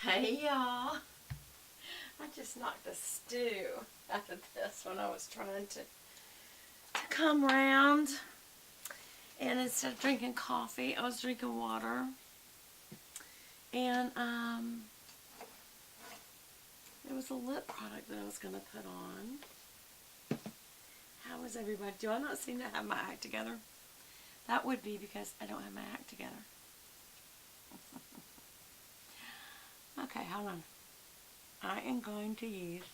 Hey y'all, I just knocked the stew out of this when I was trying to come round, and instead of drinking coffee I was drinking water. And there was a lip product that I was going to put on. How is everybody? Do I not seem to have my act together? That would be because I don't have my act together. Okay, hold on. I am going to use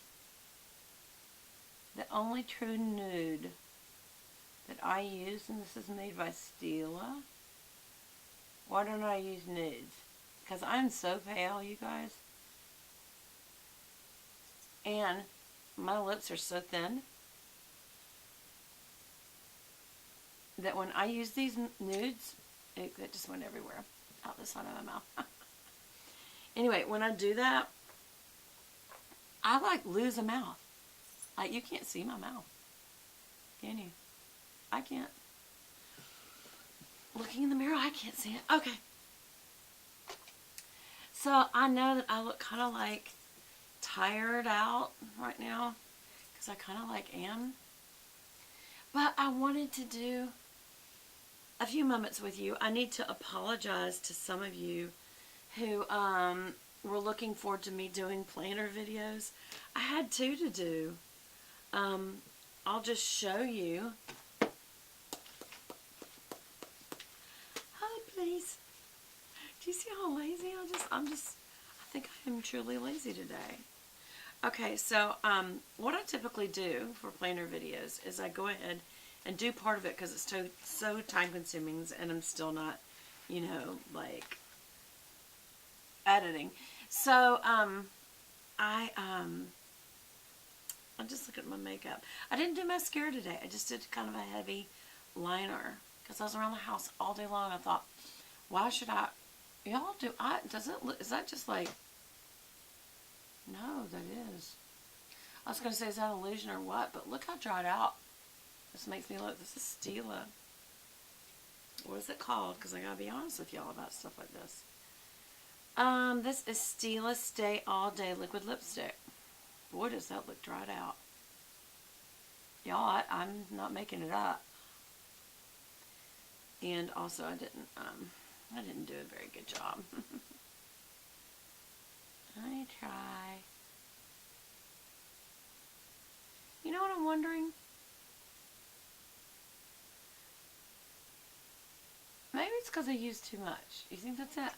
the only true nude that I use, and this is made by Stila. Why don't I use nudes? Because I'm so pale, you guys. And my lips are so thin that when I use these nudes, it just went everywhere. Out the side of my mouth. Anyway, when I do that, I like lose a mouth. Like, you can't see my mouth. Can you? I can't. Looking in the mirror, I can't see it. Okay. So, I know that I look kind of like tired out right now. Because I kind of like am. But I wanted to do a few moments with you. I need to apologize to some of you who were looking forward to me doing planner videos. I had two to do. I'll just show you. Hi, please. Do you see how lazy I think I am truly lazy today. Okay, so what I typically do for planner videos is I go ahead and do part of it because it's so time consuming and I'm still not, you know, like editing. So, I'll just look at my makeup. I didn't do mascara today. I just did kind of a heavy liner because I was around the house all day long. I thought, why should I? Y'all do? Is that just like? No, that is. I was going to say, is that illusion or what? But look how dried out this makes me look. This is Stila. What is it called? Because I gotta be honest with y'all about stuff like this. This is Stila Stay All Day Liquid Lipstick. Boy, does that look dried out. Y'all, I'm not making it up. And also, I didn't do a very good job. I try. You know what I'm wondering? Maybe it's because I use too much. You think that's it?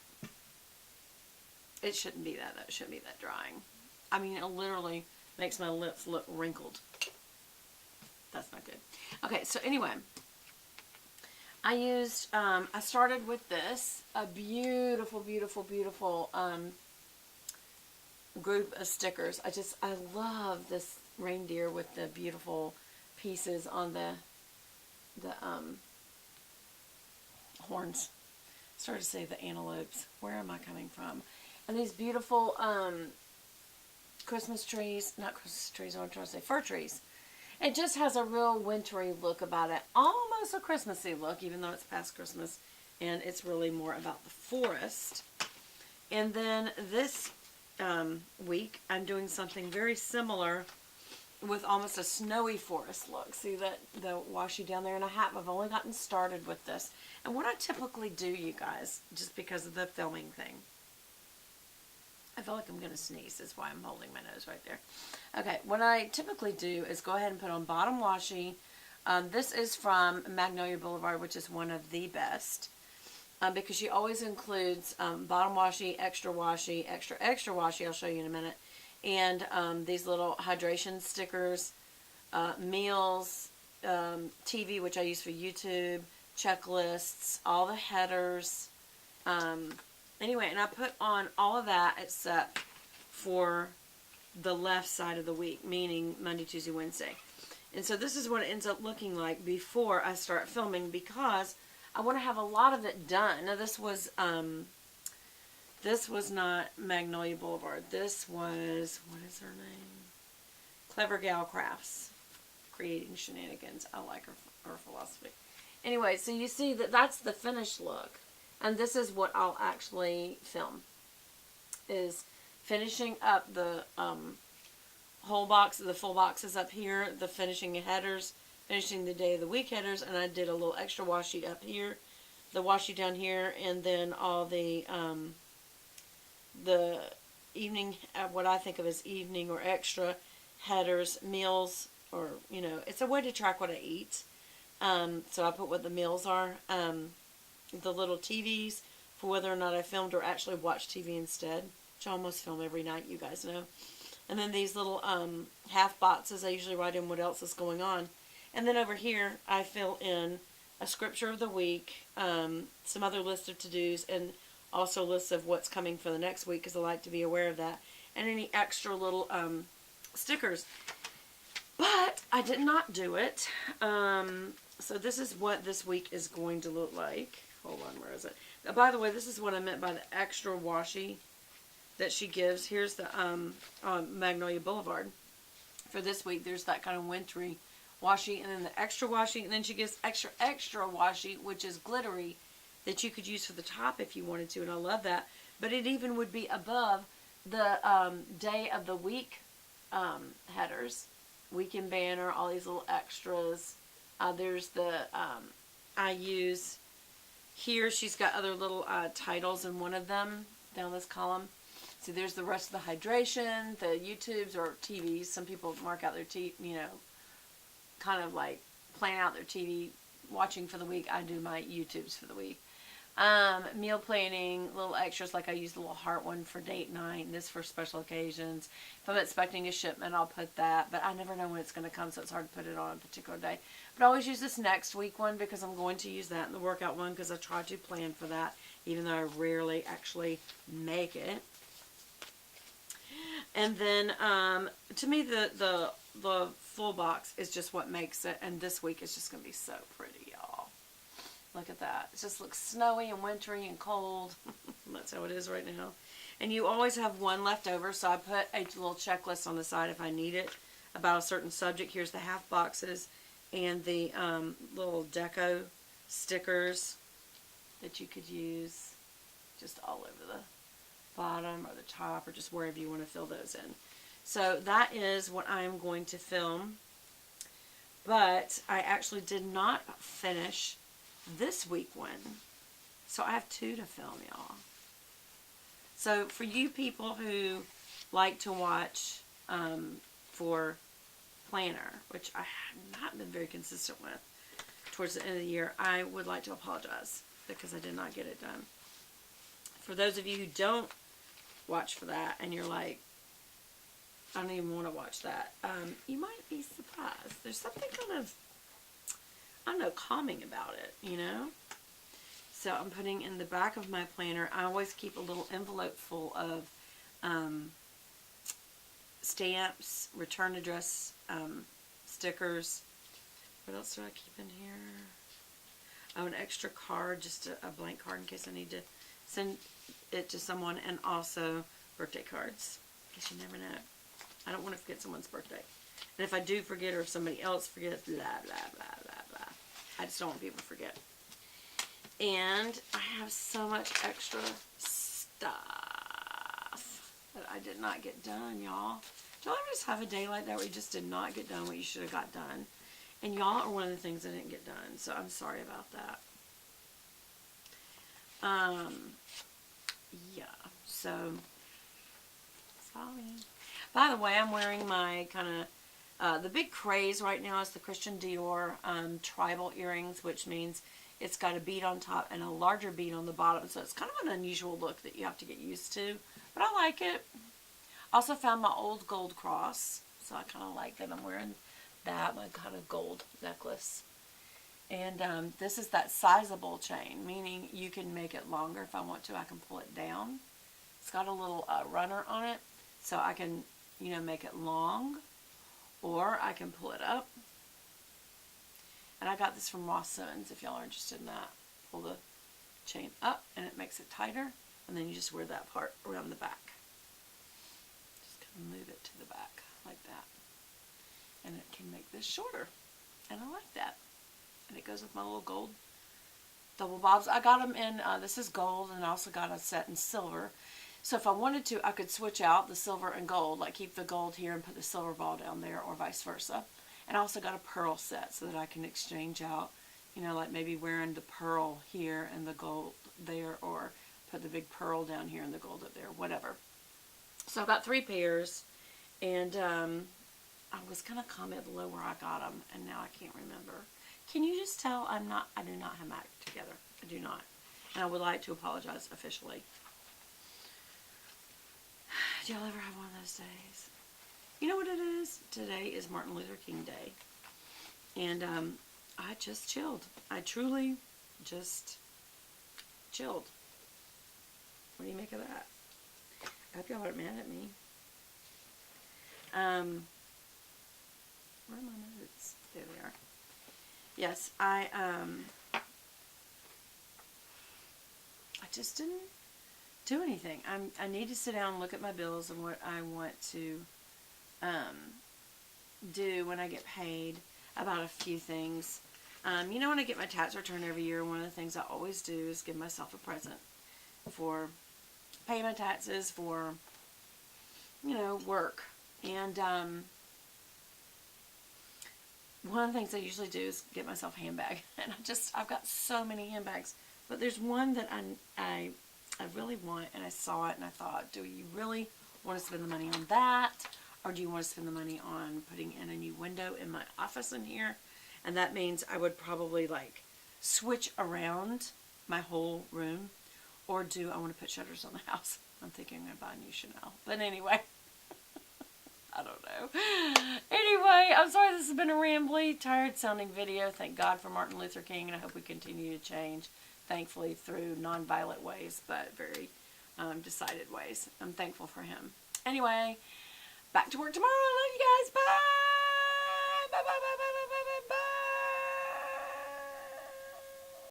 It shouldn't be that. That shouldn't be that drying. I mean, it literally makes my lips look wrinkled. That's not good. Okay, so anyway, I started with this, a beautiful, beautiful, beautiful group of stickers. I love this reindeer with the beautiful pieces on the horns. Started to say the antelopes. Where am I coming from? And these beautiful Christmas trees, not Christmas trees, I'm trying to say fir trees. It just has a real wintry look about it. Almost a Christmassy look, even though it's past Christmas. And it's really more about the forest. And then this week, I'm doing something very similar with almost a snowy forest look. See that the washi down there? And I've only gotten started with this. And what I typically do, you guys, just because of the filming thing, I feel like I'm going to sneeze. That's why I'm holding my nose right there. Okay, what I typically do is go ahead and put on bottom washi. This is from Magnolia Boulevard, which is one of the best. Because she always includes bottom washi, extra washi, extra washi. I'll show you in a minute. And these little hydration stickers, meals, TV, which I use for YouTube, checklists, all the headers. Anyway, and I put on all of that except for the left side of the week, meaning Monday, Tuesday, Wednesday. And so this is what it ends up looking like before I start filming because I want to have a lot of it done. Now this was not Magnolia Boulevard. This was, what is her name? Clever Gal Crafts. Creating Shenanigans. I like her philosophy. Anyway, so you see that that's the finished look. And this is what I'll actually film. Is finishing up the whole box, the full boxes up here, the finishing headers, finishing the day of the week headers, and I did a little extra washi up here, the washi down here, and then all the evening, what I think of as evening or extra headers, meals, or, you know, it's a way to track what I eat. So I put what the meals are, the little TVs for whether or not I filmed or actually watched TV instead, which I almost film every night, you guys know. And then these little half boxes, I usually write in what else is going on. And then over here, I fill in a scripture of the week, some other list of to-dos, and also lists of what's coming for the next week, because I like to be aware of that. And any extra little stickers. But I did not do it. So this is what this week is going to look like. Hold on, where is it? By the way, this is what I meant by the extra washi that she gives. Here's the Magnolia Boulevard. For this week, there's that kind of wintry washi, and then the extra washi, and then she gives extra washi, which is glittery, that you could use for the top if you wanted to, and I love that. But it even would be above the day of the week headers, weekend banner, all these little extras. There's the, I use, here she's got other little titles in one of them, down this column. So there's the rest of the hydration, the YouTubes or TVs. Some people mark out their kind of like plan out their TV watching for the week. I do my YouTubes for the week. Meal planning, little extras, like I use the little heart one for date night, and this for special occasions. If I'm expecting a shipment, I'll put that, but I never know when it's going to come, so it's hard to put it on a particular day. But I always use this next week one because I'm going to use that in the workout one, because I try to plan for that, even though I rarely actually make it. And then, to me, the full box is just what makes it, and this week is just going to be so pretty, y'all. Look at that. It just looks snowy and wintry and cold. That's how it is right now. And you always have one left over, so I put a little checklist on the side if I need it about a certain subject. Here's the half boxes and the little deco stickers that you could use just all over the bottom or the top or just wherever you want to fill those in. So that is what I'm going to film. But I actually did not finish this week one. So I have 2 to film, y'all. So for you people who like to watch for planner, which I have not been very consistent with towards the end of the year, I would like to apologize because I did not get it done. For those of you who don't watch for that and you're like, I don't even want to watch that, you might be surprised. There's something kind of, I don't know, calming about it, you know? So I'm putting in the back of my planner, I always keep a little envelope full of stamps, return address stickers. What else do I keep in here? Oh, an extra card, just a blank card in case I need to send it to someone, and also birthday cards, because you never know. I don't want to forget someone's birthday. And if I do forget, or if somebody else forgets, blah, blah, blah, blah, blah. I just don't want people to forget. And I have so much extra stuff that I did not get done, y'all. Do y'all ever just have a day like that where you just did not get done what you should have got done? And y'all are one of the things I didn't get done, so I'm sorry about that. Yeah, so, sorry. By the way, I'm wearing my kind of, the big craze right now is the Christian Dior tribal earrings, which means it's got a bead on top and a larger bead on the bottom, so it's kind of an unusual look that you have to get used to, but I like it. Also found my old gold cross, so I kind of like that. I'm wearing that, my kind of gold necklace. And this is that sizable chain, meaning you can make it longer if I want to. I can pull it down. It's got a little runner on it, so I can, you know, make it long, or I can pull it up. And I got this from Ross Simmons, if y'all are interested in that. Pull the chain up, and it makes it tighter, and then you just wear that part around the back. Just kind of move it to the back, like that. And it can make this shorter, and I like that. And it goes with my little gold double bobs. I got them in, this is gold, and I also got a set in silver. So if I wanted to, I could switch out the silver and gold, like keep the gold here and put the silver ball down there, or vice versa. And I also got a pearl set so that I can exchange out, you know, like maybe wearing the pearl here and the gold there, or put the big pearl down here and the gold up there, whatever. So I've got 3 pairs, and I was going to comment below where I got them, and now I can't remember. Can you just tell I do not have my act together. I do not. And I would like to apologize officially. Do y'all ever have one of those days? You know what it is? Today is Martin Luther King Day. And I just chilled. I truly just chilled. What do you make of that? I hope y'all aren't mad at me. Where are my notes? There they are. Yes, I just didn't do anything. I need to sit down and look at my bills and what I want to do when I get paid about a few things. You know, when I get my tax return every year, one of the things I always do is give myself a present for paying my taxes, for, you know, work. And one of the things I usually do is get myself a handbag. And I've got so many handbags. But there's one that I really want, and I saw it and I thought, do you really want to spend the money on that? Or do you want to spend the money on putting in a new window in my office in here? And that means I would probably like switch around my whole room. Or do I want to put shutters on the house? I'm thinking I'm going to buy a new Chanel. But anyway, I don't know. Anyway, I'm sorry this has been a rambly, tired sounding video. Thank God for Martin Luther King, and I hope we continue to change, thankfully, through non-violent ways, but very decided ways. I'm thankful for him. Anyway, back to work tomorrow. Love you guys. Bye.